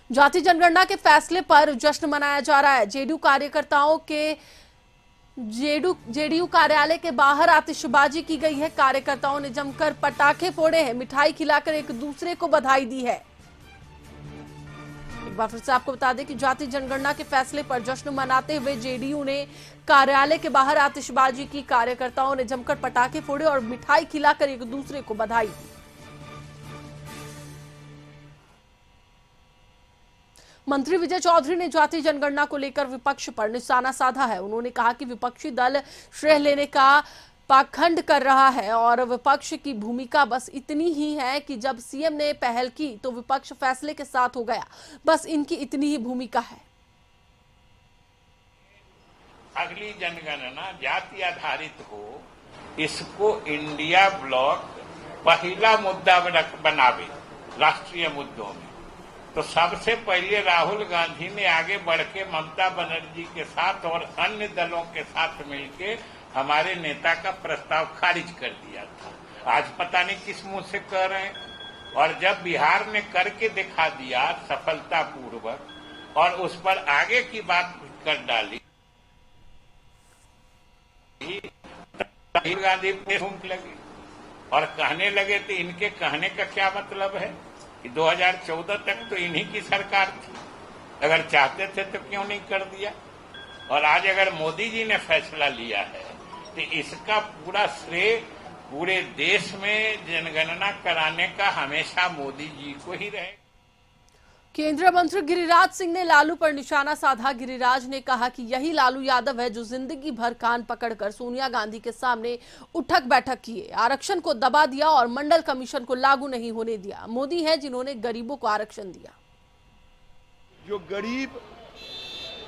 जाति जनगणना के फैसले पर जश्न मनाया जा रहा है। जेडीयू कार्यकर्ताओं के जेडीयू कार्यालय के बाहर आतिशबाजी की गई है। कार्यकर्ताओं ने जमकर पटाखे फोड़े हैं, मिठाई खिलाकर एक दूसरे को बधाई दी है। एक बार फिर से आपको बता दें कि जाति जनगणना के फैसले पर जश्न मनाते हुए जेडीयू ने कार्यालय के बाहर आतिशबाजी की। कार्यकर्ताओं ने जमकर पटाखे फोड़े और मिठाई खिलाकर एक दूसरे को बधाई दी। मंत्री विजय चौधरी ने जाति जनगणना को लेकर विपक्ष पर निशाना साधा है। उन्होंने कहा कि विपक्षी दल श्रेय लेने का पाखंड कर रहा है और विपक्ष की भूमिका बस इतनी ही है कि जब सीएम ने पहल की तो विपक्ष फैसले के साथ हो गया। बस इनकी इतनी ही भूमिका है। अगली जनगणना जाति आधारित हो, इसको इंडिया ब्लॉक पहला मुद्दा बनावे राष्ट्रीय मुद्दों में। तो सबसे पहले राहुल गांधी ने आगे बढ़ के ममता बनर्जी के साथ और अन्य दलों के साथ मिलकर हमारे नेता का प्रस्ताव खारिज कर दिया था। आज पता नहीं किस मुंह से कह रहे हैं। और जब बिहार ने करके दिखा दिया सफलतापूर्वक और उस पर आगे की बात कर डाली, राहुल गांधी फूंक लगे और कहने लगे तो इनके कहने का क्या मतलब है कि 2014 तक तो इन्हीं की सरकार थी। अगर चाहते थे तो क्यों नहीं कर दिया। और आज अगर मोदी जी ने फैसला लिया है तो इसका पूरा श्रेय पूरे देश में जनगणना कराने का हमेशा मोदी जी को ही रहे। केंद्रीय मंत्री गिरिराज सिंह ने लालू पर निशाना साधा। गिरिराज ने कहा कि यही लालू यादव है जो जिंदगी भर कान पकड़कर सोनिया गांधी के सामने उठक बैठक किए, आरक्षण को दबा दिया और मंडल कमीशन को लागू नहीं होने दिया। मोदी है जिन्होंने गरीबों को आरक्षण दिया। जो गरीब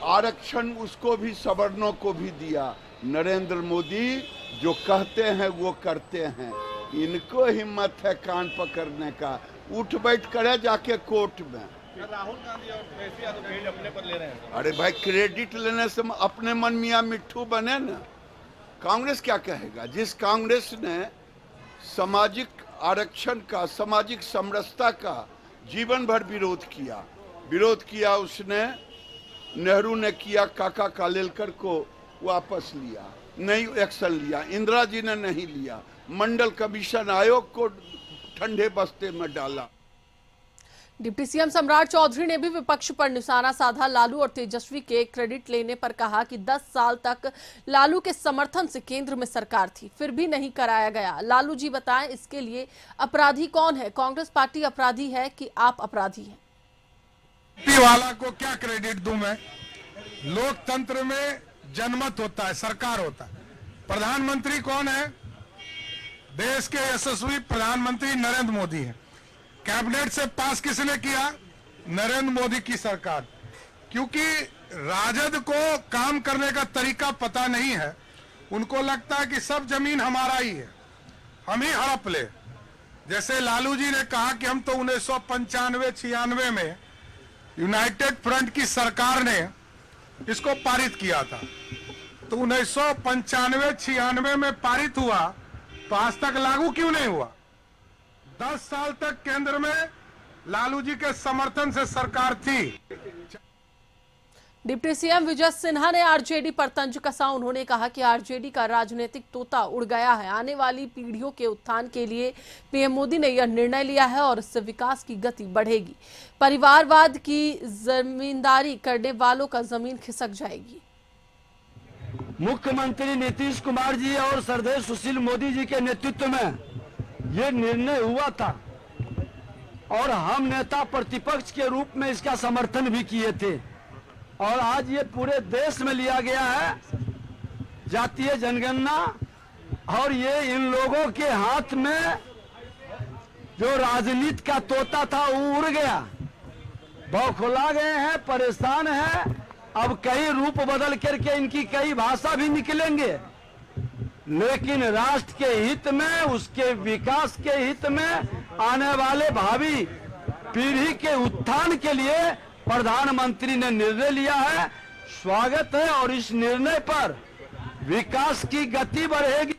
आरक्षण उसको भी सवर्णों को भी दिया। नरेंद्र मोदी जो कहते हैं वो करते हैं। इनको हिम्मत है कान पकड़ने का। उठ बैठ करे जाके कोर्ट में। राहुल गांधी और अखिलेश यादव क्रेडिट अपने पर ले रहे हैं। अरे भाई, क्रेडिट लेने से अपने मन मियां मिट्ठू बने ना। कांग्रेस क्या कहेगा? जिस कांग्रेस ने सामाजिक आरक्षण का, सामाजिक समरसता का जीवन भर विरोध किया उसने। नेहरू ने किया, काका कालेलकर को वापस लिया, नहीं एक्शन लिया। इंदिरा जी ने नहीं लिया। मंडल कमीशन आयोग को ठंडे बस्ते में डाला। डिप्टी सीएम सम्राट चौधरी ने भी विपक्ष पर निशाना साधा। लालू और तेजस्वी के क्रेडिट लेने पर कहा कि 10 साल तक लालू के समर्थन से केंद्र में सरकार थी, फिर भी नहीं कराया गया। लालू जी बताएं, इसके लिए अपराधी कौन है? कांग्रेस पार्टी अपराधी है कि आप अपराधी हैं? वाला को क्या क्रेडिट दूं मैं? लोकतंत्र में जनमत होता है, सरकार होता है। प्रधानमंत्री कौन है? देश के यशस्वी प्रधानमंत्री नरेंद्र मोदी हैं। कैबिनेट से पास किसने किया? नरेंद्र मोदी की सरकार। क्योंकि राजद को काम करने का तरीका पता नहीं है। उनको लगता है कि सब जमीन हमारा ही है, हम ही हड़प ले। जैसे लालू जी ने कहा कि हम तो 1995-96 में यूनाइटेड फ्रंट की सरकार ने इसको पारित किया था। तो 1995-96 में पारित हुआ तो आज तक लागू क्यों नहीं हुआ? 10 साल तक केंद्र में लालू जी के समर्थन से सरकार थी। डिप्टी सीएम विजय सिन्हा ने आरजेडी पर तंज कसा। उन्होंने कहा कि आरजेडी का राजनीतिक तोता उड़ गया है। आने वाली पीढ़ियों के उत्थान के लिए पीएम मोदी ने यह निर्णय लिया है और इससे विकास की गति बढ़ेगी। परिवारवाद की जमींदारी करने वालों का जमीन खिसक जाएगी। मुख्यमंत्री नीतीश कुमार जी और श्रद्धेय सुशील मोदी जी के नेतृत्व में ये निर्णय हुआ था और हम नेता प्रतिपक्ष के रूप में इसका समर्थन भी किए थे। और आज ये पूरे देश में लिया गया है जातीय जनगणना और ये इन लोगों के हाथ में जो राजनीति का तोता था वो उड़ गया। बौखला गए हैं, परेशान हैं। अब कई रूप बदल करके इनकी कई भाषा भी निकलेंगे, लेकिन राष्ट्र के हित में, उसके विकास के हित में, आने वाले भावी पीढ़ी के उत्थान के लिए प्रधानमंत्री ने निर्णय लिया है। स्वागत है और इस निर्णय पर विकास की गति बढ़ेगी।